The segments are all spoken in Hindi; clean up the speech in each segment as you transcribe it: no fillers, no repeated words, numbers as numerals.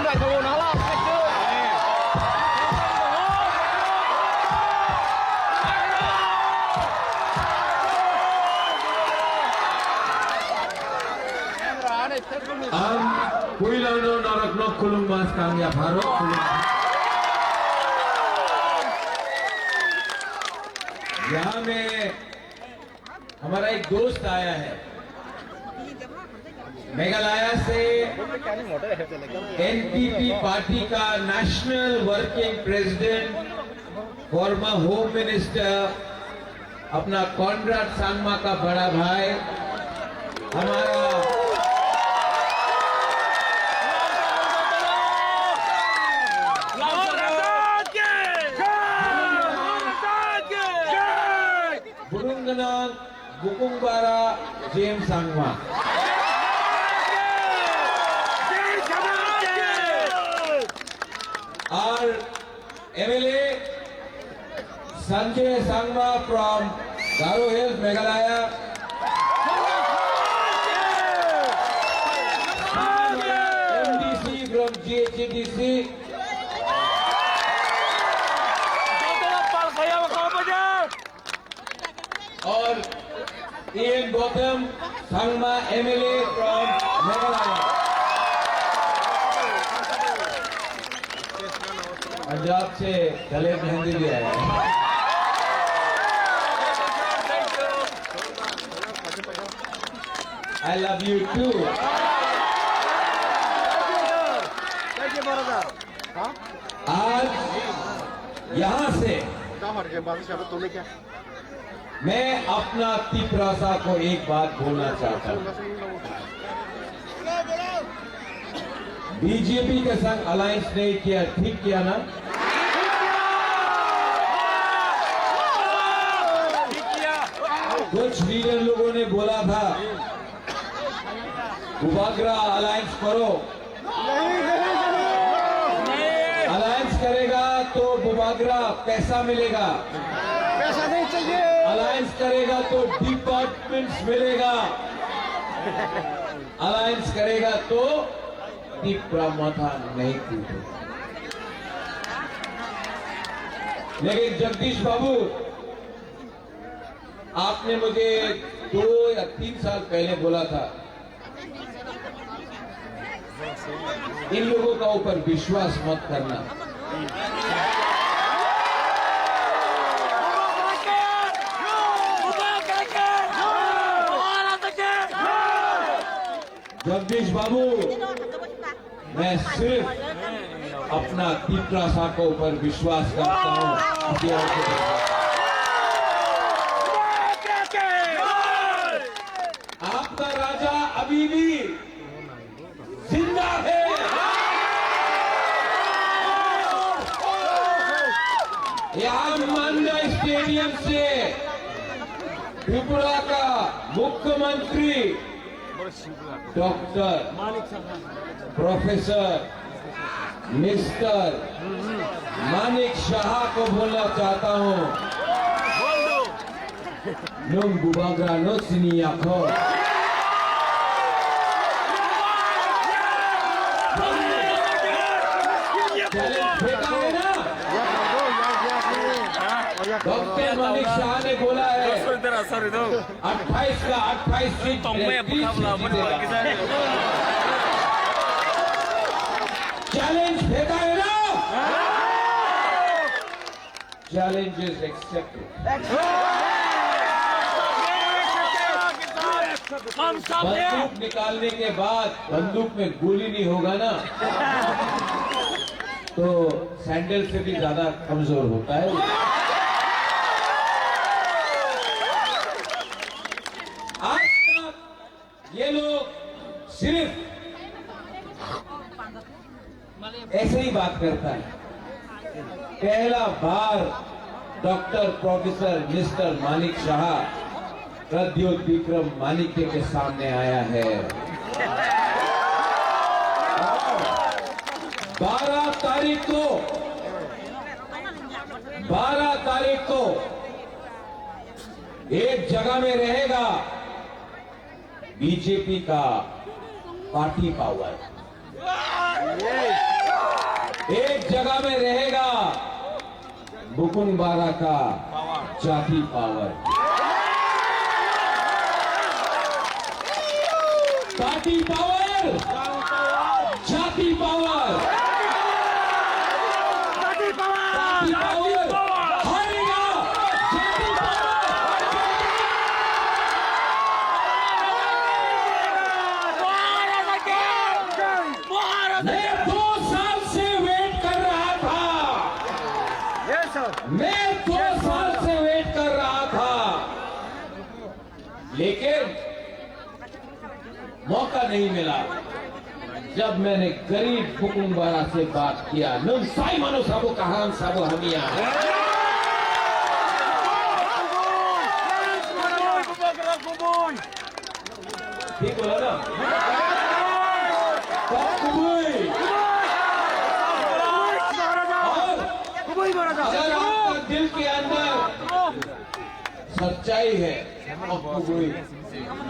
lại thù nó là cách chưa. Kuilano narakno kulung mas kang ya pharo kulung. यहाँ में हमारा एक दोस्त आया है मेघालय से, एनपीपी पार्टी का national working president, former home minister, अपना कॉनराड सांगमा का बड़ा भाई, हमारा बुरुंगनाथ बुकुंबारा जेम्स सांगमा, और MLA Sanjay Sangma from Garo hills Meghalaya, MDC from GHDC, और N Gautam Sangma MLA from Meghalaya. Punjab से गले मेहंदी भी आया है। I love you too. आज यहाँ से मैं अपना तिपरासा को एक बात बोलना चाहता हूँ। बीजेपी के संग अलायंस नहीं किया, ठीक किया ना? कुछ लीडर लोगों ने बोला था बुबागरा अलायंस करो, अलायंस करेगा तो बुबागरा पैसा मिलेगा, पैसा नहीं चाहिए, अलायंस करेगा तो डिपार्टमेंट्स मिलेगा, अलायंस करेगा तो तिपरामाथा नहीं टूटेगा। लेकिन जगदीश बाबू, आपने मुझे 2 या 3 साल पहले बोला था इन लोगों का ऊपर विश्वास मत करना। जगदीश बाबू, मैं सिर्फ अपना तिपरासा के ऊपर विश्वास करता हूं। आपका राजा अभी भी जिंदा है। यहाँ मांडा स्टेडियम से त्रिपुरा का मुख्यमंत्री doctor, professor, mister Manik Shah को बोलना चाहता हूँ, नोम बुबागरा नो सिनी आखो। डॉक्टर मानिक शाह ने बोला है 28 का 28 सीट चैलेंज फेंका है ना, चैलेंज इज एक्सेप्टेड। बंदूक निकालने के बाद बंदूक में गोली नहीं होगा ना, तो सैंडल से भी ज्यादा कमजोर होता है। आज तक ये लोग सिर्फ ऐसे ही बात करता है। पहला बार doctor, professor, mister Manik Shah Pradyot Bikram Manikya के सामने आया है। 12 तारीख को एक जगह में रहेगा बीजेपी का पार्टी पावर। एक जगह में रहेगा बुकुंबारा का जाति पावर, पार्टी पावर, जाति पावर, पार्टी पावर हारेगा, जाति पावर। मैं 2 साल से वेट कर रहा था, मैं 2 साल से वेट कर रहा था, लेकिन मौका नहीं मिला। जब मैंने गरीब बुकुंबारा से बात किया, नुन साई मानो साबो कहान साबो हमिया, ठीक बोला ना? अगर आपका दिल के अंदर सच्चाई है,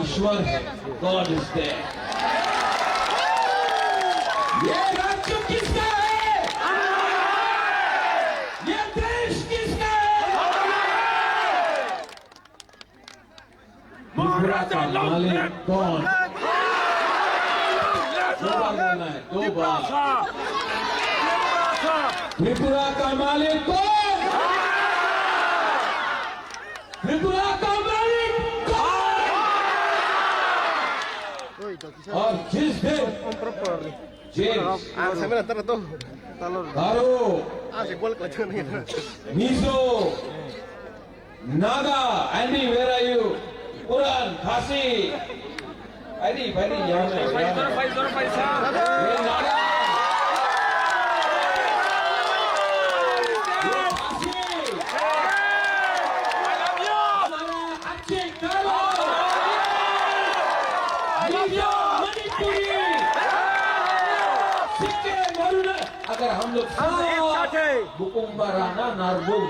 ईश्वर है, गॉड इज देयर। ये राज्य किसका है? ये देश किसका है? त्रिपुरा का मालिक कौन? 2 बार बोलना है, 2 बार। त्रिपुरा का मालिक कौन? त्रिपुरा का मालिक कौन? और जिस दिन Garo, Mizo, Naga, Andy where are you? पुरान, खासी, एंडी भाई यहाँ में नागा, अगर हम लोग बुकुंबारा ना नारबुल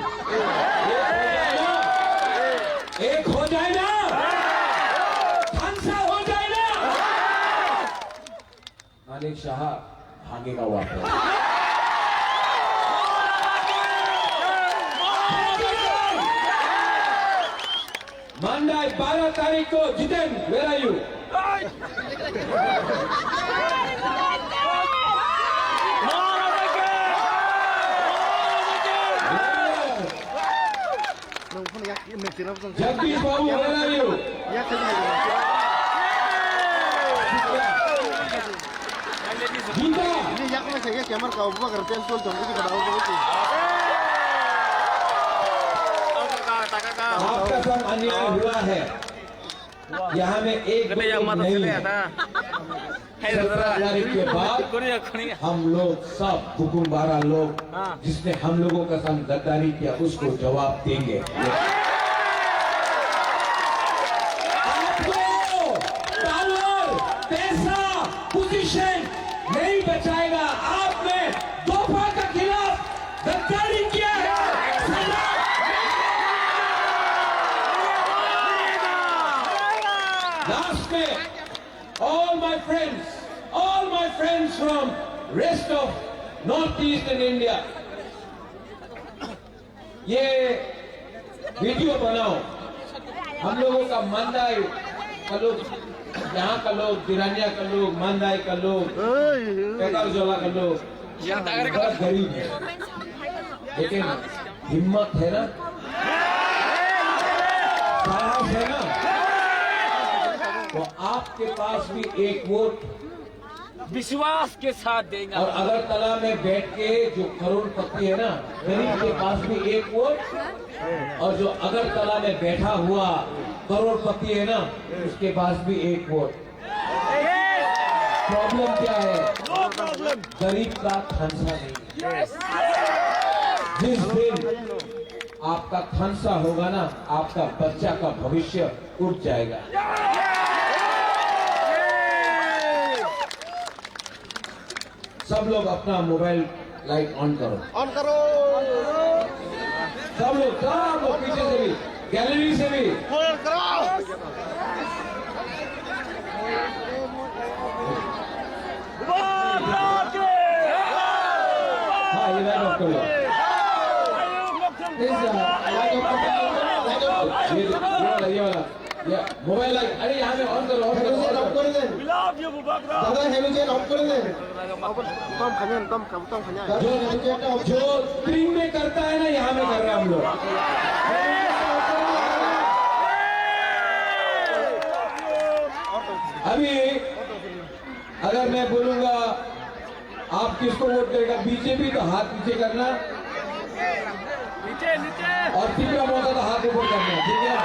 एक हो जाए ना, खानसा हो जाए ना, मानिक शाह भागेगा वापस। मंडाई 12 तारीख को Jiten, where are you? Jagdish Babu, where are you? Geeta, आपका सब अन्याय हुआ है, यहाँ में एक नहीं है। 17 तारीख के बाद हम लोग सब बुकुंबारा लोग, जिसने हम लोगों का संग गद्दारी किया, उसको जवाब देंगे। आपको पावर, पैसा, पोजीशन नहीं बचाएगा। आपने दोफा के खिलाफ गद्दारी किया है। लास्ट में all my friends from rest of northeastern India, ये वीडियो बनाओ। हम लोगों का मंदाई का लोग, यहाँ का लोग, दिरानिया का लोग, मंदाई का लोग, पेकाजोला का लोग बहुत गरीब है, लेकिन हिम्मत है ना, साहस है ना, तो आपके पास भी एक वोट विश्वास के साथ देंगे। और अगरतला में बैठ के जो करोड़पति है ना, गरीब के पास भी एक वोट, और जो अगरतला में बैठा हुआ करोड़पति है ना, उसके पास भी एक वोट। प्रॉब्लम क्या है? गरीब का खानसा नहीं। जिस दिन आपका खानसा होगा ना, आपका बच्चा का भविष्य उठ जाएगा। सब लोग अपना मोबाइल लाइट ऑन करो, सब लोग पीछे से भी, गैलरी से भी कर लो। ये वाला ये मोबाइल अरे यहाँ में ऑन करो, ऑन करो, ऑन करो। गुलाब ये मुबारक দাদা হেলুজেন অফ করে দেন जो स्क्रीन में करता है ना, यहाँ में कर रहे हैं हम लोग। अभी अगर मैं बोलूंगा आप किसको वोट करेगा, बीजेपी, तो हाथ पीछे करना, नीचे नीचे और तीसरा मौका तो हाथ ऊपर करना, ठीक है?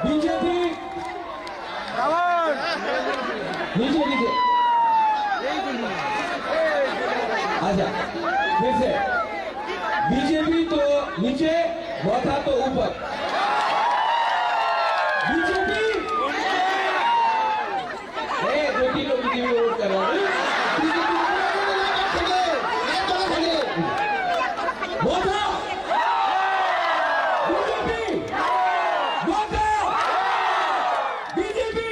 बीजेपी नीचे नीचे, अच्छा फिर से बीजेपी तो नीचे, मौका तो ऊपर। बीजेपी दो तीन लोग बीजेपी वोट कर रहे हैं। मौका बीजेपी, मौका बीजेपी,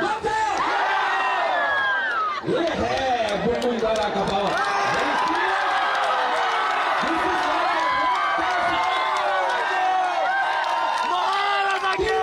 मौका। ये है बुलबुलवाला का पावर। महाराजा के